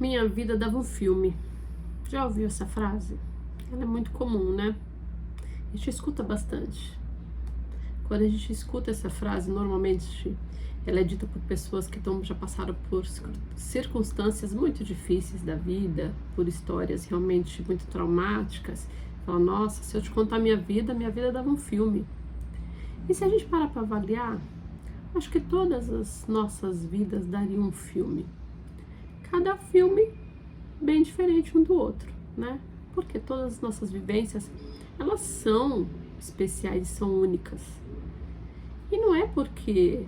Minha vida dava um filme. Já ouviu essa frase? Ela é muito comum, né? A gente escuta bastante. Quando a gente escuta essa frase, normalmente ela é dita por pessoas que já passaram por circunstâncias muito difíceis da vida, por histórias realmente muito traumáticas. Fala, nossa, se eu te contar minha vida dava um filme. E se a gente parar para avaliar, acho que todas as nossas vidas dariam um filme. Cada filme bem diferente um do outro, né? Porque todas as nossas vivências, elas são especiais, são únicas. E não é porque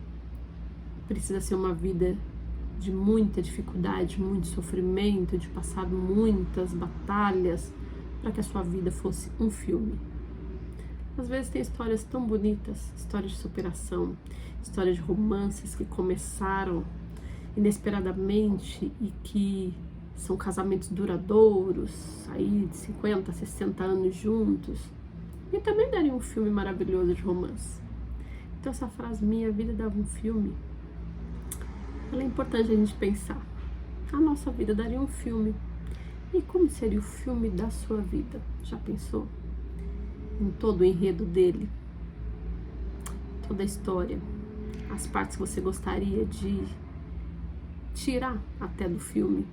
precisa ser uma vida de muita dificuldade, muito sofrimento, de passar muitas batalhas para que a sua vida fosse um filme. Às vezes tem histórias tão bonitas, histórias de superação, histórias de romances que começaram inesperadamente e que são casamentos duradouros, aí de 50, 60 anos juntos. E também daria um filme maravilhoso de romance. Então essa frase, minha vida dava um filme, ela é importante a gente pensar. A nossa vida daria um filme. E como seria o filme da sua vida? Já pensou? Em todo o enredo dele, toda a história, as partes que você gostaria de tirar até do filme,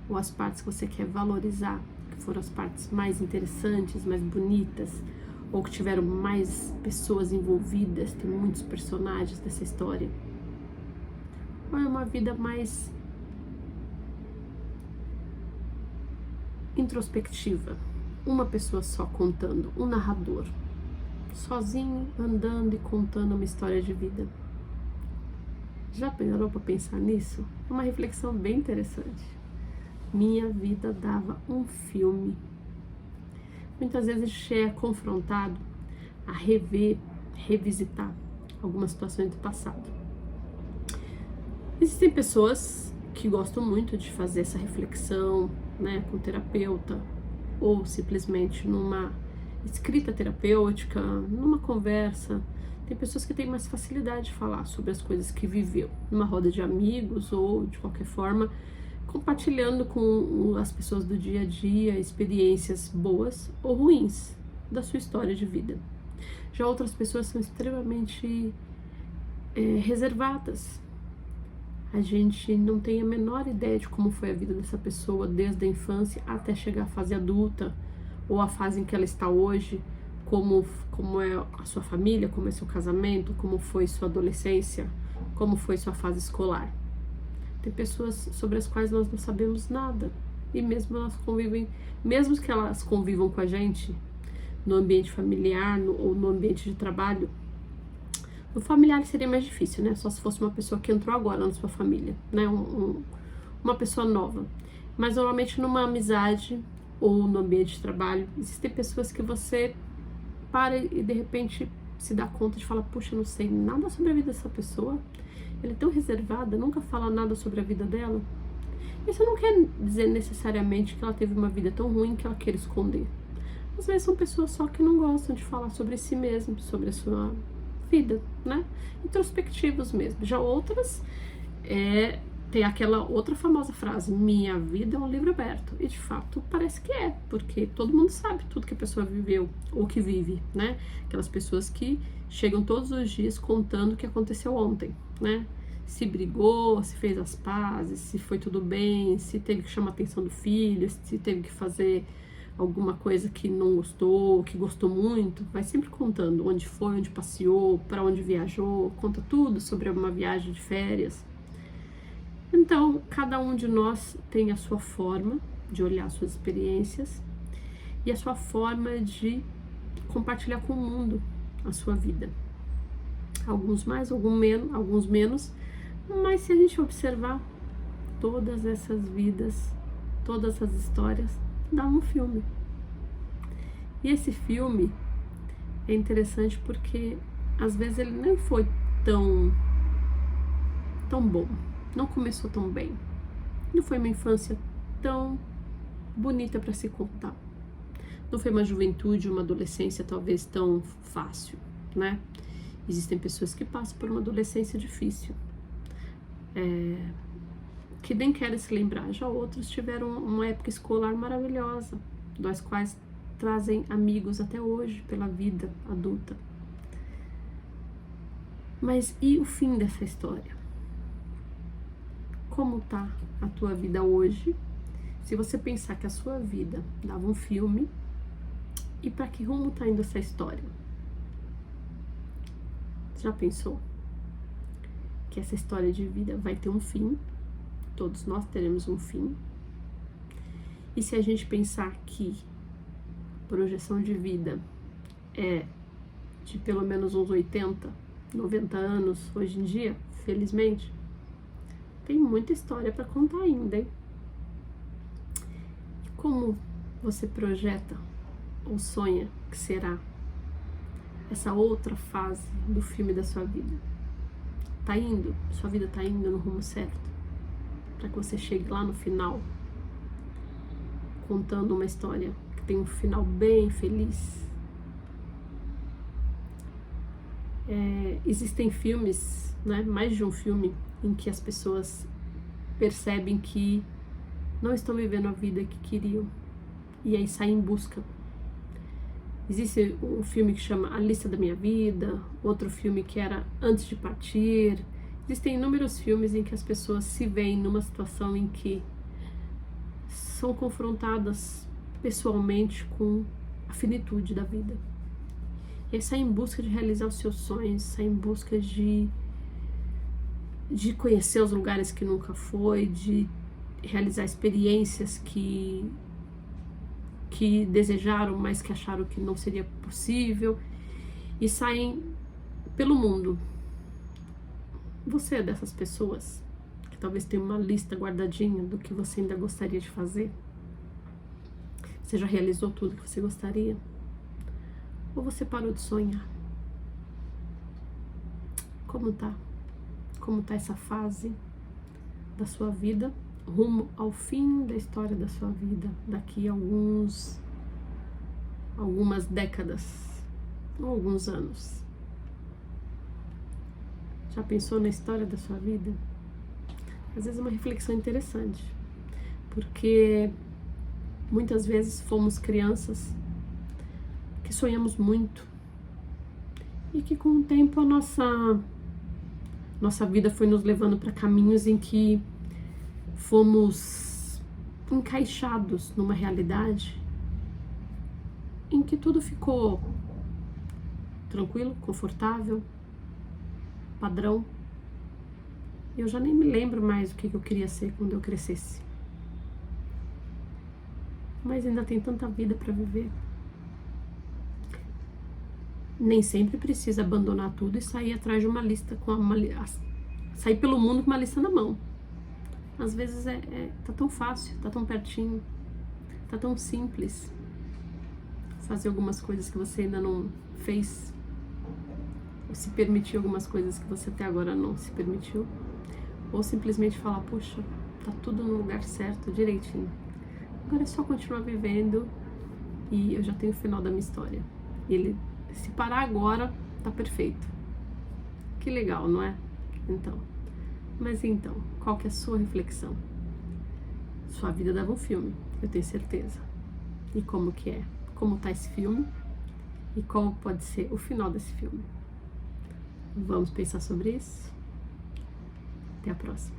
ou as partes que você quer valorizar, que foram as partes mais interessantes, mais bonitas, ou que tiveram mais pessoas envolvidas, tem muitos personagens dessa história. Ou é uma vida mais introspectiva, uma pessoa só contando, um narrador, sozinho, andando e contando uma história de vida. Já parou para pensar nisso? É uma reflexão bem interessante. Minha vida dava um filme. Muitas vezes a gente é confrontado a rever, revisitar algumas situações do passado. Existem pessoas que gostam muito de fazer essa reflexão, né, com o terapeuta, ou simplesmente numa escrita terapêutica, numa conversa. Tem pessoas que têm mais facilidade de falar sobre as coisas que viveu, numa roda de amigos ou de qualquer forma, compartilhando com as pessoas do dia a dia experiências boas ou ruins da sua história de vida. Já outras pessoas são extremamente reservadas. A gente não tem a menor ideia de como foi a vida dessa pessoa desde a infância até chegar à fase adulta, ou a fase em que ela está hoje, como é a sua família, como é seu casamento, como foi sua adolescência, como foi sua fase escolar. Tem pessoas sobre as quais nós não sabemos nada, e mesmo que elas convivam com a gente no ambiente familiar ou no ambiente de trabalho. No familiar seria mais difícil, né? Só se fosse uma pessoa que entrou agora na sua família, né? Uma pessoa nova. Mas normalmente numa amizade ou no ambiente de trabalho, existem pessoas que você para e de repente se dá conta de falar, puxa, eu não sei nada sobre a vida dessa pessoa. Ela é tão reservada, nunca fala nada sobre a vida dela. Isso não quer dizer necessariamente que ela teve uma vida tão ruim que ela queira esconder. Às vezes são pessoas só que não gostam de falar sobre si mesmo, sobre a sua vida, né? Introspectivos mesmo. Já outras tem aquela outra famosa frase, minha vida é um livro aberto. E de fato parece que é, porque todo mundo sabe tudo que a pessoa viveu ou que vive, né? Aquelas pessoas que chegam todos os dias contando o que aconteceu ontem, né? Se brigou, se fez as pazes, se foi tudo bem, se teve que chamar a atenção do filho, se teve que fazer alguma coisa que não gostou, que gostou muito, vai sempre contando onde foi, onde passeou, para onde viajou, conta tudo sobre uma viagem de férias. Então, cada um de nós tem a sua forma de olhar suas experiências e a sua forma de compartilhar com o mundo a sua vida. Alguns mais, alguns menos, mas se a gente observar todas essas vidas, todas essas histórias, dá um filme. E esse filme é interessante porque às vezes ele nem foi tão bom, não começou tão bem, não foi uma infância tão bonita para se contar, não foi uma juventude, uma adolescência talvez tão fácil, né? Existem pessoas que passam por uma adolescência difícil, que nem querem se lembrar. Já outros tiveram uma época escolar maravilhosa, das quais trazem amigos até hoje pela vida adulta. Mas e o fim dessa história? Como tá a tua vida hoje? Se você pensar que a sua vida dava um filme, e para que rumo tá indo essa história? Já pensou que essa história de vida vai ter um fim? Todos nós teremos um fim. E se a gente pensar que projeção de vida é de pelo menos uns 80, 90 anos hoje em dia, felizmente, tem muita história para contar ainda, hein? E como você projeta ou sonha que será essa outra fase do filme da sua vida? Tá indo? Sua vida tá indo no rumo certo? Para que você chegue lá no final contando uma história que tem um final bem feliz. Existem filmes, né, mais de um filme, em que as pessoas percebem que não estão vivendo a vida que queriam e aí saem em busca. Existe um filme que chama A Lista da Minha Vida, outro filme que era Antes de Partir. Existem inúmeros filmes em que as pessoas se veem numa situação em que são confrontadas pessoalmente com a finitude da vida. E aí sai em busca de realizar os seus sonhos, sai em busca de conhecer os lugares que nunca foi, de realizar experiências que desejaram, mas que acharam que não seria possível, e saem pelo mundo. Você é dessas pessoas que talvez tenha uma lista guardadinha do que você ainda gostaria de fazer? Você já realizou tudo que você gostaria? Ou você parou de sonhar? Como tá? Como tá essa fase da sua vida rumo ao fim da história da sua vida, daqui a algumas décadas ou alguns anos? Já pensou na história da sua vida? Às vezes é uma reflexão interessante, porque muitas vezes fomos crianças que sonhamos muito e que com o tempo a nossa vida foi nos levando para caminhos em que fomos encaixados numa realidade em que tudo ficou tranquilo, confortável, padrão. Eu já nem me lembro mais o que eu queria ser quando eu crescesse. Mas ainda tem tanta vida para viver. Nem sempre precisa abandonar tudo e sair atrás de uma lista, sair pelo mundo com uma lista na mão. Às vezes tá tão fácil, tá tão pertinho, tá tão simples fazer algumas coisas que você ainda não fez, ou se permitir algumas coisas que você até agora não se permitiu, ou simplesmente falar, puxa, tá tudo no lugar certo, direitinho. Agora é só continuar vivendo e eu já tenho o final da minha história. E se parar agora, tá perfeito. Que legal, não é? Mas então, qual que é a sua reflexão? Sua vida dava um filme, eu tenho certeza. E como que é? Como tá esse filme? E qual pode ser o final desse filme? Vamos pensar sobre isso? Até a próxima.